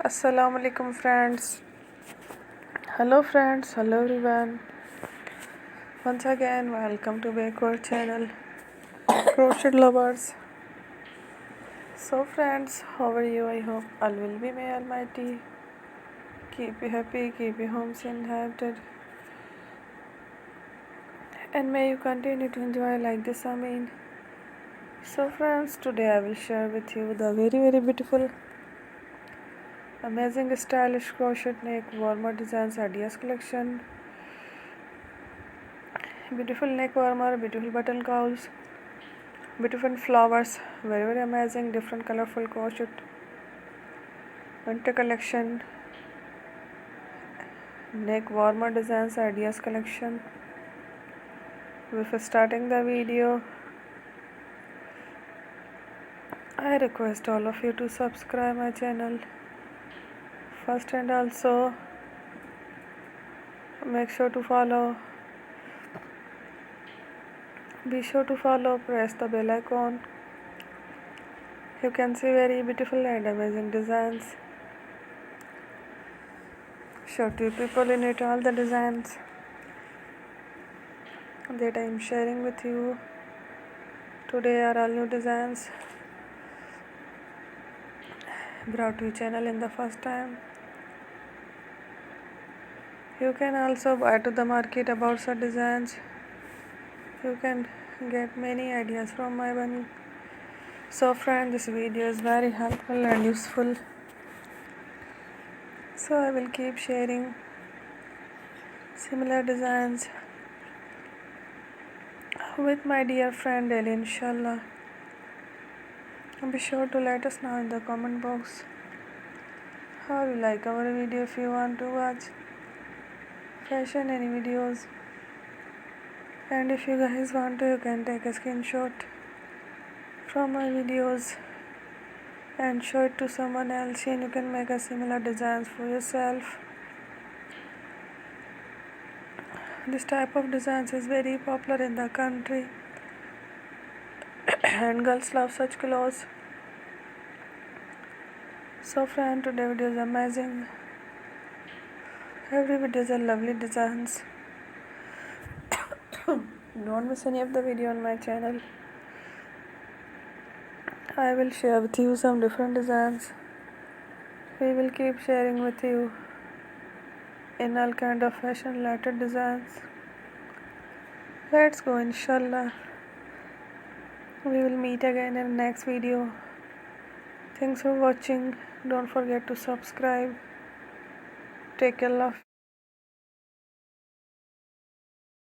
Assalamu alaikum friends. Hello friends, hello everyone. Once again, welcome to back our channel, Crochet Lovers. So friends, how are you? I hope all will be may Almighty. Keep you happy, keep your homes inhabited, and may you continue to enjoy like this. Amen. So friends, today I will share with you the very beautiful, amazing, stylish crochet neck warmer designs ideas collection. Beautiful neck warmer, beautiful button cowls, beautiful flowers, very amazing, different colorful crochet winter collection, neck warmer designs ideas collection. Before starting the video, I request all of you to subscribe my channel first, and also make sure to follow. Be sure to follow, press the bell icon. You can see very beautiful and amazing designs. Show to people in it all the designs that I am sharing with you. Today are all new designs brought to your channel in the first time. You can also buy to the market about such designs. You can get many ideas from my one. So friend, this video is very helpful and useful. So I will keep sharing similar designs with my dear friend daily, inshallah. Be sure to let us know in the comment box how you like our video. If you want to watch fashion any videos, and if you guys want to, you can take a screenshot from my videos and show it to someone else, and you can make a similar designs for yourself. This type of designs is very popular in the country and girls love such clothes. So friend, today video is amazing. Every video is a lovely designs. Don't miss any of the video on my channel. I will share with you some different designs. We will keep sharing with you in all kind of fashion related designs. Let's go, inshallah. We will meet again in the next video. Thanks for watching. Don't forget to subscribe. Take care, love.